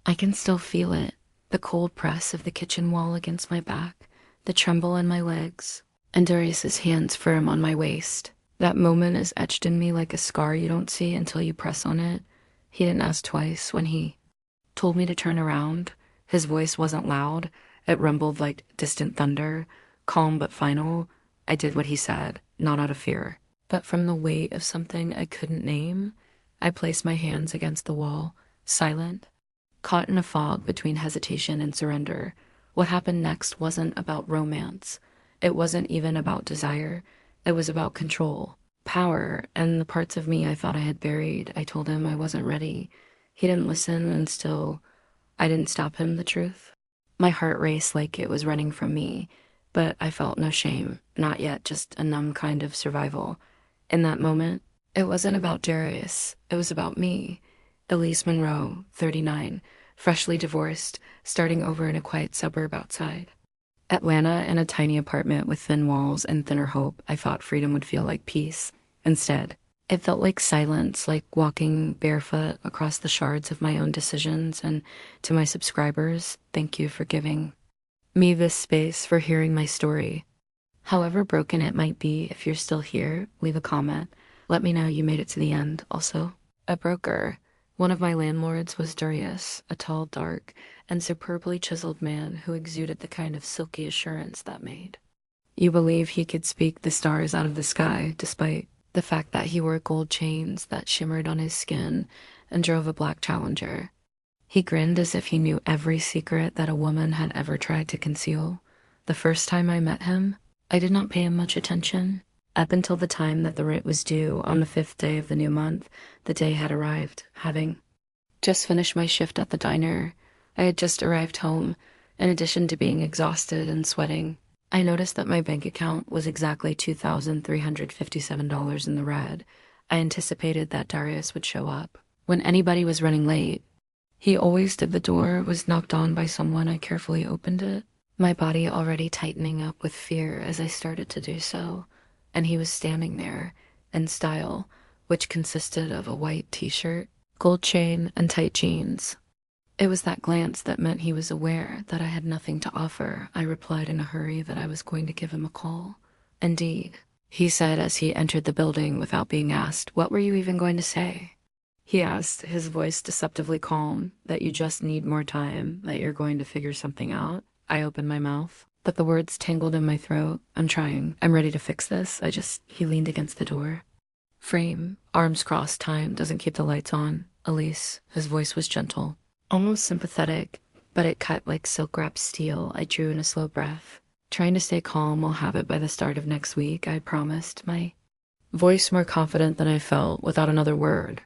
I can still feel it, the cold press of the kitchen wall against my back, the tremble in my legs, and Darius's hands firm on my waist. That moment is etched in me like a scar you don't see until you press on it. He didn't ask twice when he told me to turn around. His voice wasn't loud. It rumbled like distant thunder, calm but final. I did what he said, not out of fear, but from the weight of something I couldn't name. I placed my hands against the wall, silent, caught in a fog between hesitation and surrender. What happened next wasn't about romance. It wasn't even about desire. It was about control, power, and the parts of me I thought I had buried. I told him I wasn't ready. He didn't listen, and still, I didn't stop him, the truth. My heart raced like it was running from me, but I felt no shame, not yet, just a numb kind of survival. In that moment, it wasn't about Darius. It was about me. Elise Monroe, 39, freshly divorced, starting over in a quiet suburb outside Atlanta, in a tiny apartment with thin walls and thinner hope. I thought freedom would feel like peace. Instead, it felt like silence, like walking barefoot across the shards of my own decisions. And to my subscribers, thank you for giving me this space, for hearing my story. However broken it might be, if you're still here, leave a comment. Let me know you made it to the end. Also, a broker. One of my landlords was Darius, a tall, dark, and superbly chiseled man who exuded the kind of silky assurance that made you believe he could speak the stars out of the sky, despite the fact that he wore gold chains that shimmered on his skin and drove a black Challenger. He grinned as if he knew every secret that a woman had ever tried to conceal. The first time I met him, I did not pay him much attention. Up until the time that the rent was due on the 5th day of the new month, the day had arrived. Having just finished my shift at the diner, I had just arrived home. In addition to being exhausted and sweating, I noticed that my bank account was exactly $2,357 in the red. I anticipated that Darius would show up. When anybody was running late, he always did. The door was knocked on by someone. I carefully opened it, my body already tightening up with fear as I started to do so. And he was standing there, in style, which consisted of a white t-shirt, gold chain, and tight jeans. It was that glance that meant he was aware that I had nothing to offer. I replied in a hurry that I was going to give him a call. Indeed, he said as he entered the building without being asked. What were you even going to say? He asked, his voice deceptively calm. That you just need more time, that you're going to figure something out. I opened my mouth, but the words tangled in my throat. I'm trying. I'm ready to fix this. He leaned against the door frame, arms crossed. Time doesn't keep the lights on. Elise, his voice was gentle, almost sympathetic, but it cut like silk-wrapped steel. I drew in a slow breath, trying to stay calm. We'll have it by the start of next week, I promised, my voice more confident than I felt, without another word.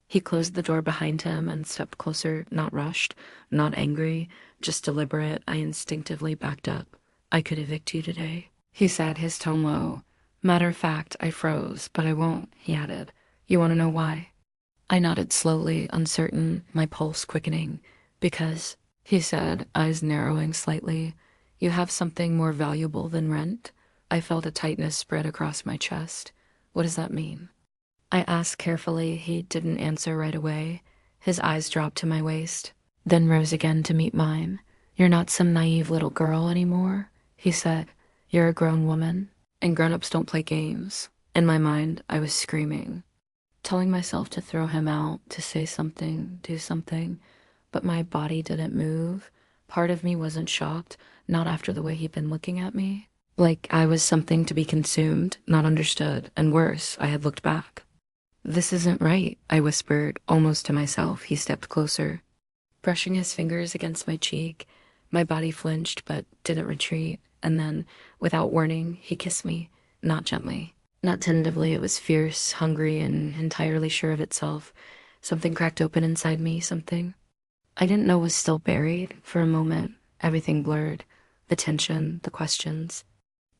He closed the door behind him and stepped closer, not rushed, not angry, just deliberate. I instinctively backed up. I could evict you today, he said, his tone low. Matter of fact, I froze, but I won't, he added. You want to know why? I nodded slowly, uncertain, my pulse quickening. Because, he said, eyes narrowing slightly, you have something more valuable than rent? I felt a tightness spread across my chest. What does that mean? I asked carefully. He didn't answer right away. His eyes dropped to my waist, then rose again to meet mine. You're not some naive little girl anymore, he said. You're a grown woman, and grown-ups don't play games. In my mind, I was screaming, telling myself to throw him out, to say something, do something, but my body didn't move. Part of me wasn't shocked, not after the way he'd been looking at me. Like I was something to be consumed, not understood, and worse, I had looked back. This isn't right, I whispered, almost to myself. He stepped closer, brushing his fingers against my cheek. My body flinched, but didn't retreat. And then, without warning, he kissed me, not gently, not tentatively. It was fierce, hungry, and entirely sure of itself. Something cracked open inside me, something I didn't know was still buried. For a moment, everything blurred. The tension, the questions,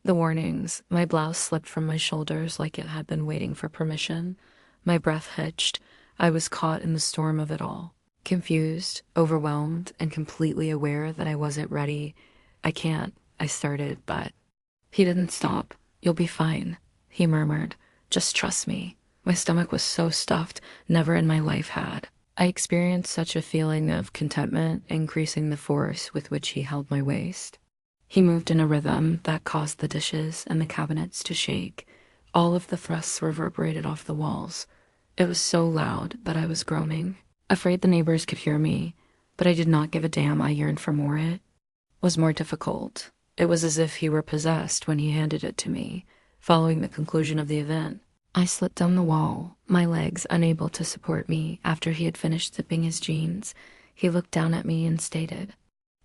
the warnings. My blouse slipped from my shoulders like it had been waiting for permission. My breath hitched. I was caught in the storm of it all. Confused, overwhelmed, and completely aware that I wasn't ready. I started, but he didn't stop. You'll be fine, he murmured. Just trust me. My stomach was so stuffed, never in my life had I experienced such a feeling of contentment, increasing the force with which he held my waist. He moved in a rhythm that caused the dishes and the cabinets to shake. All of the thrusts reverberated off the walls. It was so loud that I was groaning, afraid the neighbors could hear me, but I did not give a damn. I yearned for more. It was more difficult. It was as if he were possessed when he handed it to me, following the conclusion of the event. I slipped down the wall, my legs unable to support me. After he had finished zipping his jeans, he looked down at me and stated,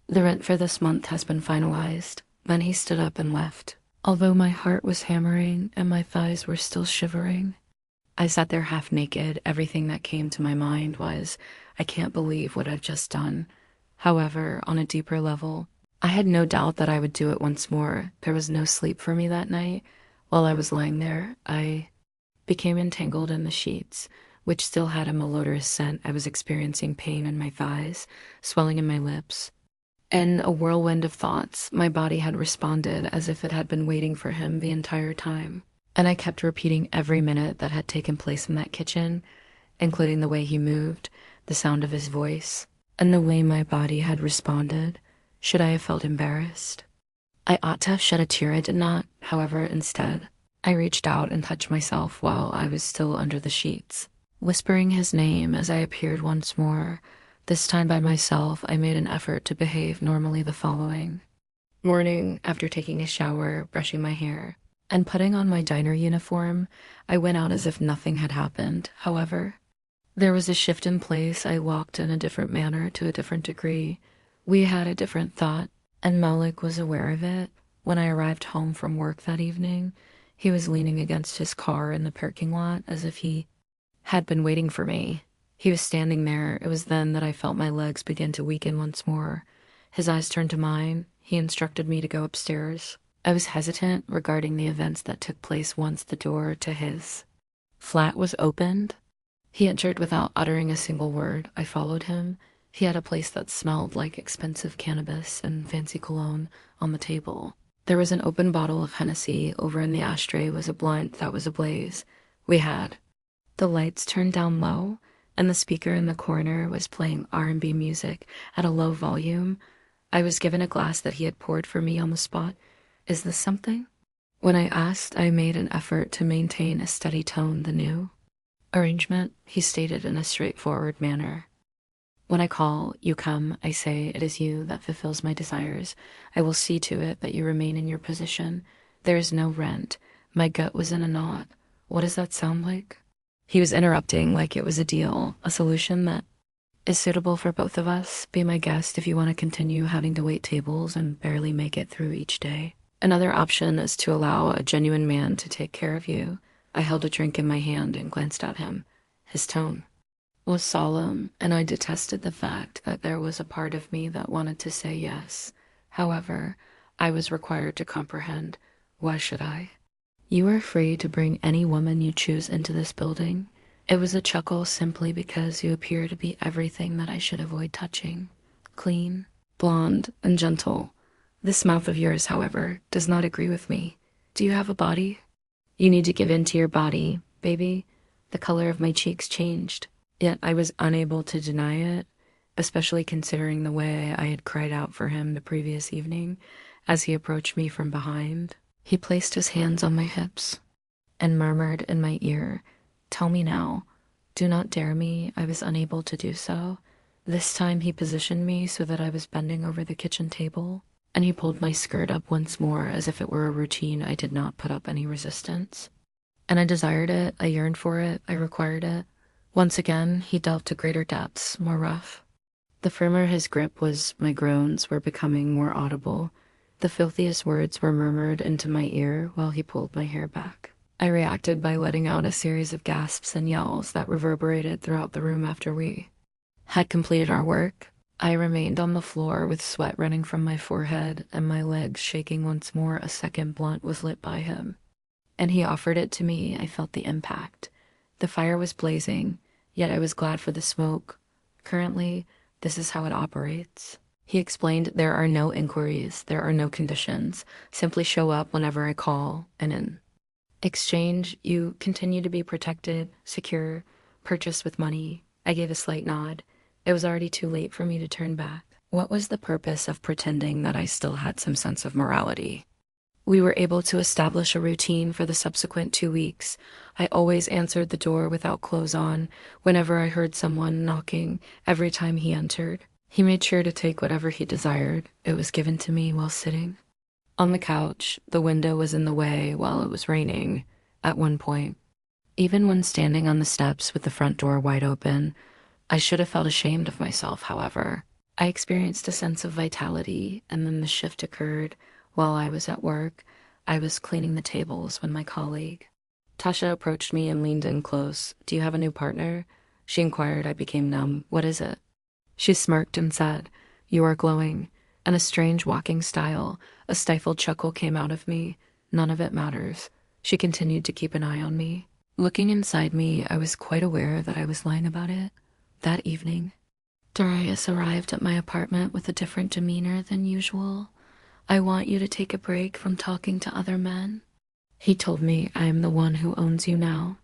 "The rent for this month has been finalized." Then he stood up and left. Although my heart was hammering and my thighs were still shivering, I sat there half naked. Everything that came to my mind was, I can't believe what I've just done. However, on a deeper level, I had no doubt that I would do it once more. There was no sleep for me that night. While I was lying there, I became entangled in the sheets, which still had a malodorous scent. I was experiencing pain in my thighs, swelling in my lips. In a whirlwind of thoughts, my body had responded as if it had been waiting for him the entire time. And I kept repeating every minute that had taken place in that kitchen, including the way he moved, the sound of his voice, and the way my body had responded. Should I have felt embarrassed? I ought to have shed a tear. I did not. However, instead, I reached out and touched myself while I was still under the sheets. Whispering his name as I appeared once more, this time by myself, I made an effort to behave normally the following morning. After taking a shower, brushing my hair, and putting on my diner uniform, I went out as if nothing had happened. However, there was a shift in place. I walked in a different manner to a different degree. We had a different thought, and Malik was aware of it. When I arrived home from work that evening, he was leaning against his car in the parking lot as if he had been waiting for me. He was standing there. It was then that I felt my legs begin to weaken once more. His eyes turned to mine. He instructed me to go upstairs. I was hesitant regarding the events that took place once the door to his flat was opened. He entered without uttering a single word. I followed him. He had a place that smelled like expensive cannabis and fancy cologne on the table. There was an open bottle of Hennessy. Over in the ashtray was a blunt that was ablaze. We had the lights turned down low, and the speaker in the corner was playing R&B music at a low volume. I was given a glass that he had poured for me on the spot. "Is this something?" When I asked, I made an effort to maintain a steady tone. "The new arrangement," he stated in a straightforward manner. "When I call, you come. I say it is you that fulfills my desires. I will see to it that you remain in your position. There is no rent." My gut was in a knot. What does that sound like? He was interrupting like it was a deal, a solution that is suitable for both of us. "Be my guest if you want to continue having to wait tables and barely make it through each day. Another option is to allow a genuine man to take care of you." I held a drink in my hand and glanced at him. His tone was solemn, and I detested the fact that there was a part of me that wanted to say yes. However, I was required to comprehend. Why should I? "You are free to bring any woman you choose into this building." It was a chuckle simply because you appear to be everything that I should avoid touching. Clean, blonde, and gentle. This mouth of yours, however, does not agree with me. Do you have a body? You need to give in to your body, baby. The color of my cheeks changed, yet I was unable to deny it, especially considering the way I had cried out for him the previous evening as he approached me from behind. He placed his hands on my hips and murmured in my ear, "Tell me now. Do not dare me." I was unable to do so. This time he positioned me so that I was bending over the kitchen table, and he pulled my skirt up once more as if it were a routine. I did not put up any resistance. And I desired it, I yearned for it, I required it. Once again, he delved to greater depths, more rough. The firmer his grip was, my groans were becoming more audible. The filthiest words were murmured into my ear while he pulled my hair back. I reacted by letting out a series of gasps and yells that reverberated throughout the room. After we had completed our work, I remained on the floor with sweat running from my forehead and my legs shaking once more. A second blunt was lit by him, and he offered it to me. I felt the impact. The fire was blazing, yet I was glad for the smoke. Currently, this is how it operates. He explained, there are no inquiries, there are no conditions. Simply show up whenever I call, and in exchange, you continue to be protected, secure, purchased with money, I gave a slight nod. It was already too late for me to turn back. What was the purpose of pretending that I still had some sense of morality? We were able to establish a routine for the subsequent 2 weeks. I always answered the door without clothes on whenever I heard someone knocking every time he entered. He made sure to take whatever he desired. It was given to me while sitting on the couch. The window was in the way while it was raining at one point. Even when standing on the steps with the front door wide open, I should have felt ashamed of myself, however. I experienced a sense of vitality, and then the shift occurred while I was at work. I was cleaning the tables when my colleague, Tasha, approached me and leaned in close. "Do you have a new partner?" She inquired. I became numb. "What is it?" She smirked and said, "You are glowing." And a strange walking style, a stifled chuckle came out of me. "None of it matters." She continued to keep an eye on me. Looking inside me, I was quite aware that I was lying about it. That evening, Darius arrived at my apartment with a different demeanor than usual. "I want you to take a break from talking to other men." He told me, "I am the one who owns you now."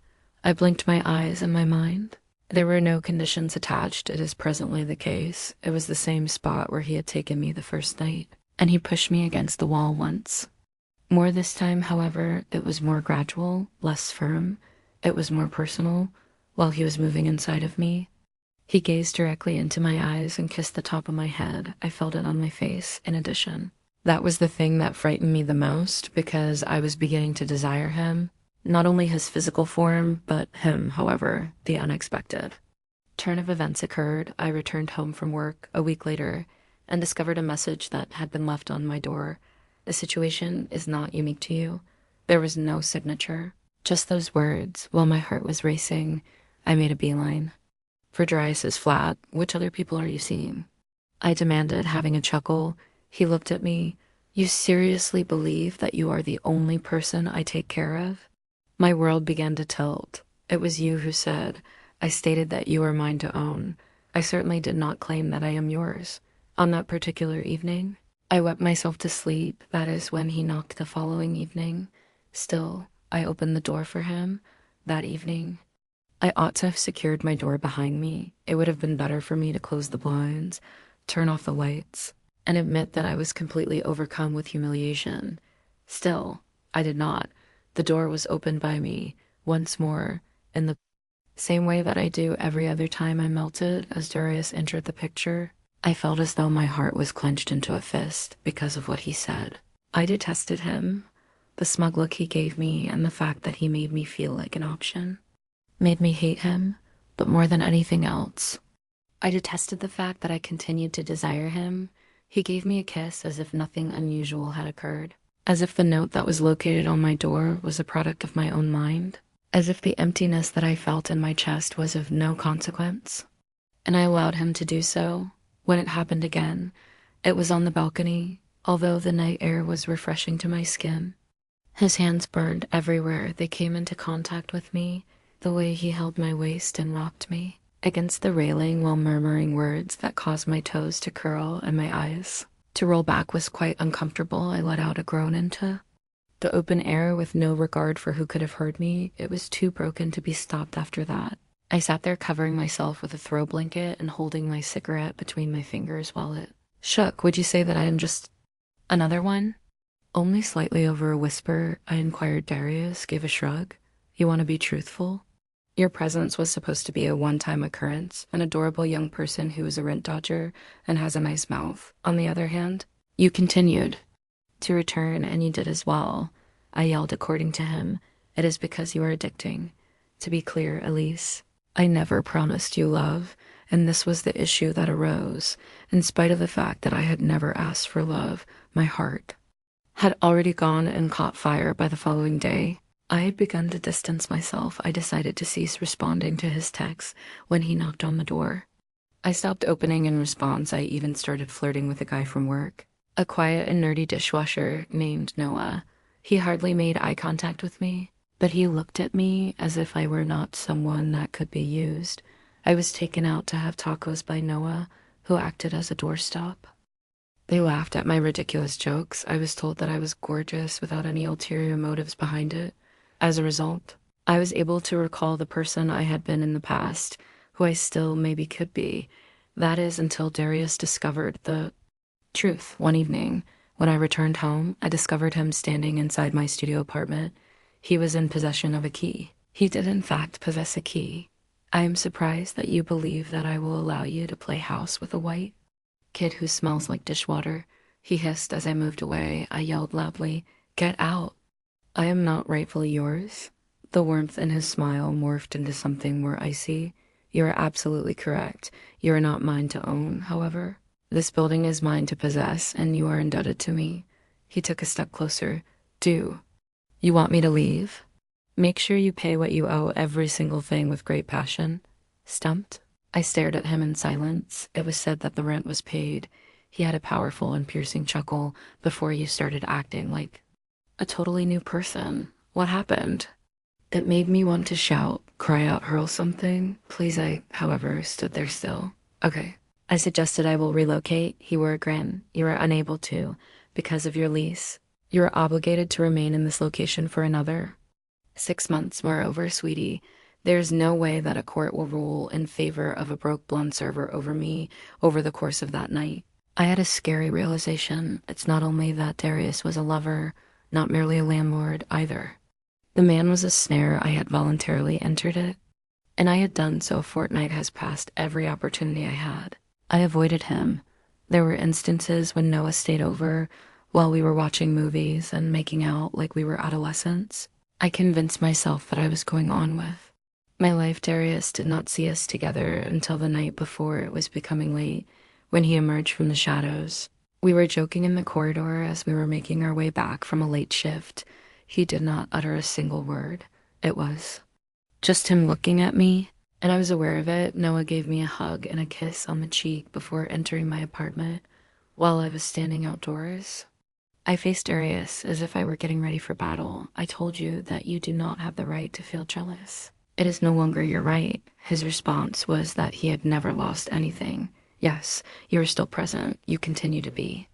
I blinked my eyes in my mind. There were no conditions attached. It is presently the case. It was the same spot where he had taken me the first night, and he pushed me against the wall once. More this time, however, it was more gradual, less firm. It was more personal. While he was moving inside of me, he gazed directly into my eyes and kissed the top of my head. I felt it on my face, in addition. That was the thing that frightened me the most, because I was beginning to desire him. Not only his physical form, but him, however, the unexpected turn of events occurred. I returned home from work a week later and discovered a message that had been left on my door. "The situation is not unique to you." There was no signature. Just those words. While my heart was racing, I made a beeline for Darius's flat. "Which other people are you seeing?" I demanded, having a chuckle. He looked at me. "You seriously believe that you are the only person I take care of?" My world began to tilt. "It was you who said. I stated that you are mine to own. I certainly did not claim that I am yours." On that particular evening, I wept myself to sleep. That is when he knocked the following evening. Still, I opened the door for him that evening. I ought to have secured my door behind me. It would have been better for me to close the blinds, turn off the lights, and admit that I was completely overcome with humiliation. Still, I did not. The door was opened by me once more, in the same way that I do every other time I melted as Darius entered the picture. I felt as though my heart was clenched into a fist because of what he said. I detested him. The smug look he gave me and the fact that he made me feel like an option made me hate him, but more than anything else, I detested the fact that I continued to desire him. He gave me a kiss as if nothing unusual had occurred, as if the note that was located on my door was a product of my own mind, as if the emptiness that I felt in my chest was of no consequence. And I allowed him to do so. When it happened again, it was on the balcony, although the night air was refreshing to my skin. His hands burned everywhere they came into contact with me, the way he held my waist and rocked me against the railing while murmuring words that caused my toes to curl and my eyes to roll back was quite uncomfortable. I let out a groan into the open air with no regard for who could have heard me. It was too broken to be stopped after that. I sat there covering myself with a throw blanket and holding my cigarette between my fingers while it shook. "Would you say that I am just another one?" Only slightly over a whisper, I inquired. Darius gave a shrug. "You want to be truthful? Your presence was supposed to be a one-time occurrence, an adorable young person who is a rent dodger and has a nice mouth. On the other hand, you continued to return, and you did as well." I yelled according to him. "It is because you are addicting. To be clear, Elise, I never promised you love, and this was the issue that arose. In spite of the fact that I had never asked for love, my heart had already gone and caught fire by the following day. I had begun to distance myself. I decided to cease responding to his texts when he knocked on the door. I stopped opening in response. I even started flirting with a guy from work, a quiet and nerdy dishwasher named Noah. He hardly made eye contact with me, but he looked at me as if I were not someone that could be used. I was taken out to have tacos by Noah, who acted as a doorstop. They laughed at my ridiculous jokes. I was told that I was gorgeous without any ulterior motives behind it. As a result, I was able to recall the person I had been in the past, who I still maybe could be. That is until Darius discovered the truth one evening. When I returned home, I discovered him standing inside my studio apartment. He was in possession of a key. He did, in fact, possess a key. I am surprised that you believe that I will allow you to play house with a white kid who smells like dishwater. He hissed as I moved away. I yelled loudly, "Get out! I am not rightfully yours." The warmth in his smile morphed into something more icy. You are absolutely correct. You are not mine to own, however. This building is mine to possess, and you are indebted to me. He took a step closer. Do you want me to leave? Make sure you pay what you owe, every single thing, with great passion. Stumped? I stared at him in silence. It was said that the rent was paid. He had a powerful and piercing chuckle before you started acting like a totally new person. What happened? It made me want to shout, cry out, hurl something. Please, I, however, stood there still. Okay. I suggested I will relocate. He wore a grin. You are unable to, because of your lease. You are obligated to remain in this location for another 6 months. Moreover, sweetie, there's no way that a court will rule in favor of a broke blonde server over me over the course of that night. I had a scary realization. It's not only that Darius was a lover, not merely a landlord either. The man was a snare. I had voluntarily entered it, and I had done so. A fortnight has passed. Every opportunity I had, I avoided him. There were instances when Noah stayed over while we were watching movies and making out like we were adolescents. I convinced myself that I was going on with my life. Darius did not see us together until the night before it was becoming late, when he emerged from the shadows. We were joking in the corridor as we were making our way back from a late shift. He did not utter a single word. It was just him looking at me, and I was aware of it. Noah gave me a hug and a kiss on the cheek before entering my apartment while I was standing outdoors. I faced Darius as if I were getting ready for battle. I told you that you do not have the right to feel jealous. It is no longer your right. His response was that he had never lost anything. Yes, you are still present. You continue to be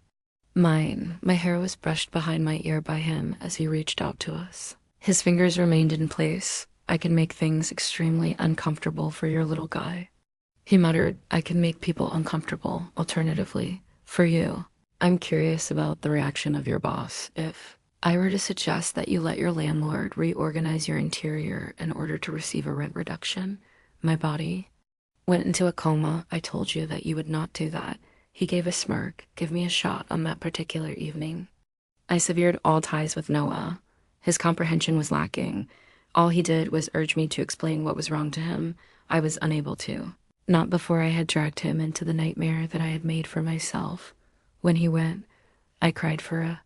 mine. My hair was brushed behind my ear by him as he reached out to us. His fingers remained in place. I can make things extremely uncomfortable for your little guy. He muttered, I can make people uncomfortable, alternatively, for you. I'm curious about the reaction of your boss. If I were to suggest that you let your landlord reorganize your interior in order to receive a rent reduction, my body went into a coma. I told you that you would not do that. He gave a smirk. Give me a shot on that particular evening. I severed all ties with Noah. His comprehension was lacking. All he did was urge me to explain what was wrong to him. I was unable to. Not before I had dragged him into the nightmare that I had made for myself. When he went, I cried for a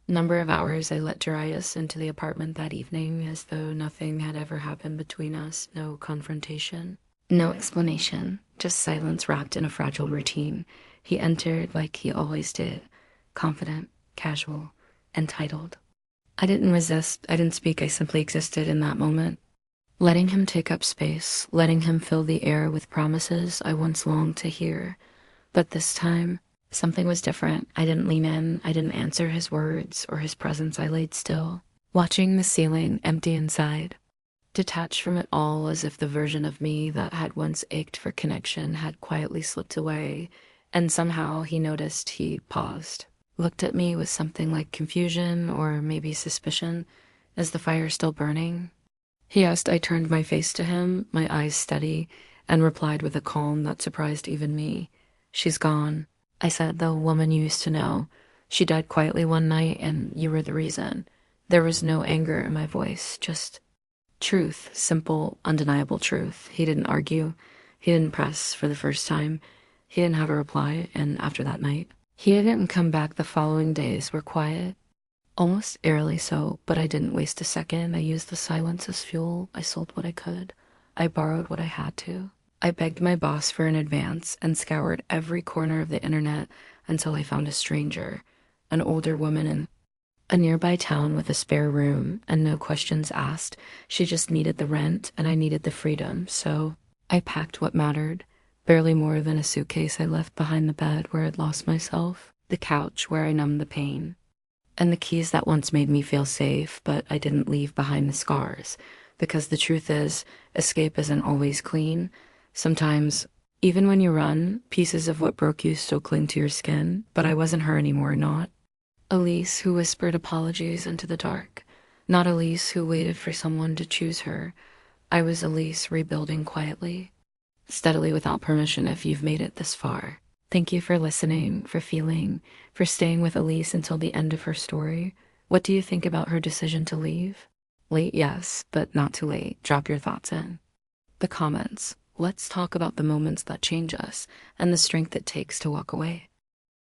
number of hours. I let Darius into the apartment that evening as though nothing had ever happened between us. No confrontation, no explanation, just silence wrapped in a fragile routine. He entered like he always did, confident, casual, entitled. I didn't resist. I didn't speak. I simply existed in that moment, letting him take up space, letting him fill the air with promises I once longed to hear. But this time, something was different. I didn't lean in. I didn't answer his words or his presence. I laid still, watching the ceiling empty inside, detached from it all, as if the version of me that had once ached for connection had quietly slipped away. And somehow he noticed. He paused, looked at me with something like confusion or maybe suspicion. Is the fire still burning? He asked. I turned my face to him, my eyes steady, and replied with a calm that surprised even me. She's gone. I said, the woman you used to know. She died quietly one night, and you were the reason. There was no anger in my voice, just truth, simple, undeniable truth. He didn't argue. He didn't press for the first time. He didn't have a reply, and after that night, he didn't come back. The following days were quiet, almost eerily so, but I didn't waste a second. I used the silence as fuel. I sold what I could. I borrowed what I had to. I begged my boss for an advance and scoured every corner of the internet until I found a stranger, an older woman in a nearby town with a spare room and no questions asked. She just needed the rent and I needed the freedom, so I packed what mattered. Barely more than a suitcase I left behind the bed where I'd lost myself, the couch where I numbed the pain, and the keys that once made me feel safe, but I didn't leave behind the scars. Because the truth is, escape isn't always clean. Sometimes, even when you run, pieces of what broke you still cling to your skin, but I wasn't her anymore, not Elise who whispered apologies into the dark, not Elise who waited for someone to choose her. I was Elise rebuilding quietly, steadily without permission if you've made it this far. Thank you for listening, for feeling, for staying with Elise until the end of her story. What do you think about her decision to leave? Late, yes, but not too late. Drop your thoughts in the comments. Let's talk about the moments that change us and the strength it takes to walk away.